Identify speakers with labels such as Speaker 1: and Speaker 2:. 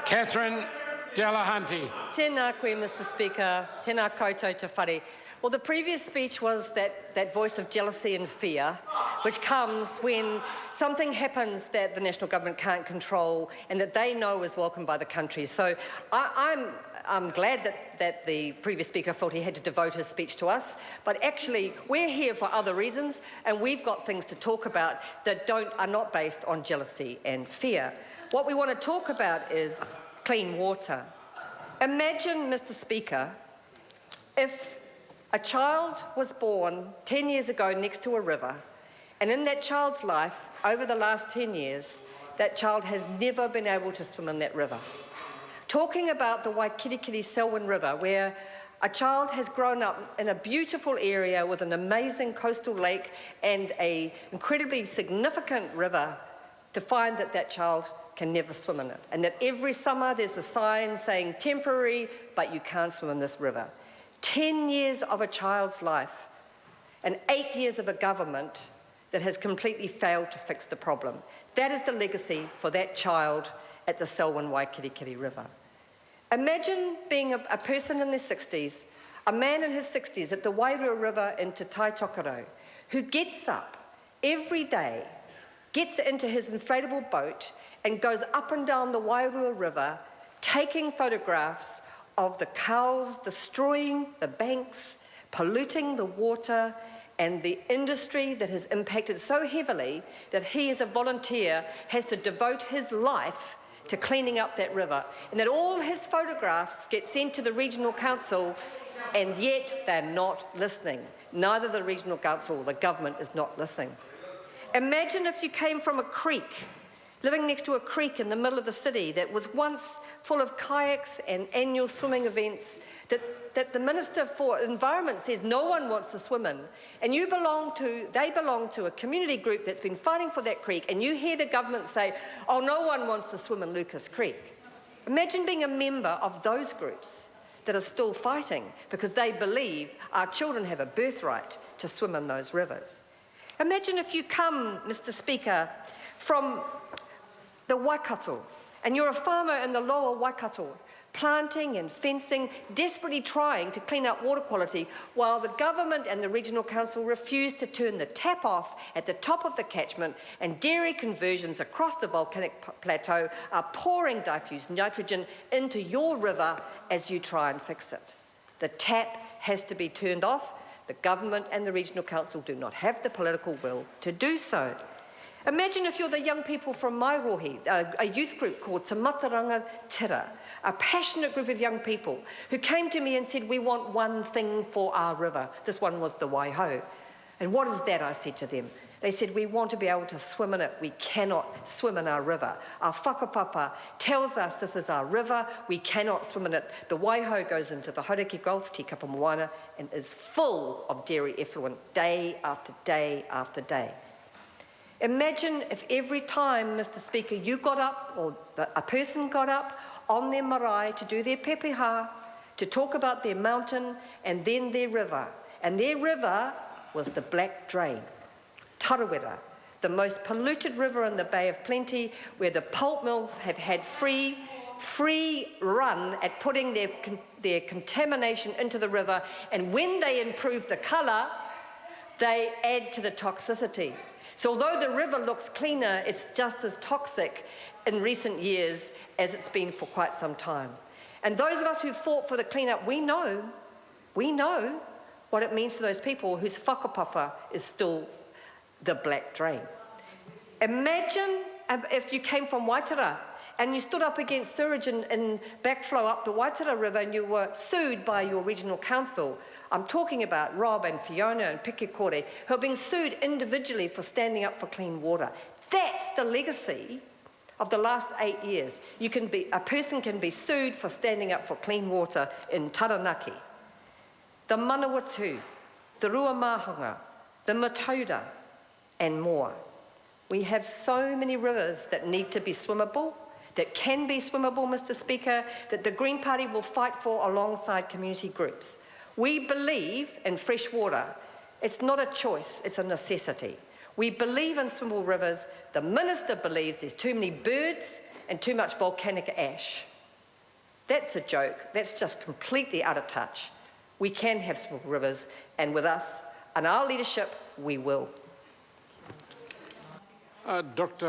Speaker 1: Catherine Delahunty.
Speaker 2: Tēnā koe, Mr Speaker. Tēnā koutou te whare. Well, the previous speech was that voice of jealousy and fear, which comes when something happens that the national government can't control and that they know is welcomed by the country. So I'm glad that the previous speaker felt he had to devote his speech to us, but actually we're here for other reasons and we've got things to talk about that are not based on jealousy and fear. What we want to talk about is clean water. Imagine, Mr Speaker, if a child was born 10 years ago next to a river, and in that child's life, over the last 10 years, that child has never been able to swim in that river. Talking about the Waikirikiri-Selwyn River, where a child has grown up in a beautiful area with an amazing coastal lake and an incredibly significant river, to find that child can never swim in it. And that every summer there's a sign saying temporary, but you can't swim in this river. 10 years of a child's life and 8 years of a government that has completely failed to fix the problem. That is the legacy for that child at the Selwyn Waikirikiri River. Imagine being a person in their 60s, a man in his 60s at the Wairua River in Te Tai Tokerau, who gets up every day, gets into his inflatable boat and goes up and down the Wairua River taking photographs of the cows destroying the banks, polluting the water, and the industry that has impacted so heavily that he, as a volunteer, has to devote his life to cleaning up that river, and that all his photographs get sent to the regional council, and yet they're not listening. Neither the regional council or the government is not listening. Imagine if you came from a creek, living next to a creek in the middle of the city that was once full of kayaks and annual swimming events that the Minister for Environment says no one wants to swim in, and they belong to a community group that's been fighting for that creek, and you hear the government say, oh, no one wants to swim in Lucas Creek. Imagine being a member of those groups that are still fighting because they believe our children have a birthright to swim in those rivers. Imagine if you come, Mr Speaker, from the Waikato, and you're a farmer in the lower Waikato, planting and fencing, desperately trying to clean up water quality, while the government and the regional council refuse to turn the tap off at the top of the catchment, and dairy conversions across the volcanic plateau are pouring diffuse nitrogen into your river as you try and fix it. The tap has to be turned off. The government and the regional council do not have the political will to do so. Imagine if you're the young people from Mairohi, a youth group called Te Mataranga Tira, a passionate group of young people who came to me and said, we want one thing for our river. This one was the Waiho. And what is that, I said to them. They said, we want to be able to swim in it. We cannot swim in our river. Our whakapapa tells us this is our river. We cannot swim in it. The Waiho goes into the Hauraki Gulf, Tikapa Moana, and is full of dairy effluent day after day after day. Imagine if every time, Mr Speaker, you got up, or a person got up on their marae to do their pepeha, to talk about their mountain and then their river. And their river was the Black Drain, Tarawera, the most polluted river in the Bay of Plenty, where the pulp mills have had free run at putting their contamination into the river. And when they improve the colour, they add to the toxicity. So although the river looks cleaner, it's just as toxic in recent years as it's been for quite some time. And those of us who fought for the clean-up, we know what it means to those people whose whakapapa is still the Black Drain. Imagine if you came from Waitara and you stood up against sewage and backflow up the Waitara River and you were sued by your regional council. I'm talking about Rob and Fiona and Pikikore, who are being sued individually for standing up for clean water. That's the legacy of the last 8 years. A person can be sued for standing up for clean water in Taranaki, the Manawatu, the Ruamahanga, the Matauda, and more. We have so many rivers that need to be swimmable, that can be swimmable, Mr Speaker, that the Green Party will fight for alongside community groups. We believe in fresh water. It's not a choice, it's a necessity. We believe in swimmable rivers. The Minister believes there's too many birds and too much volcanic ash. That's a joke. That's just completely out of touch. We can have small rivers, and with us and our leadership, we will.
Speaker 1: Dr.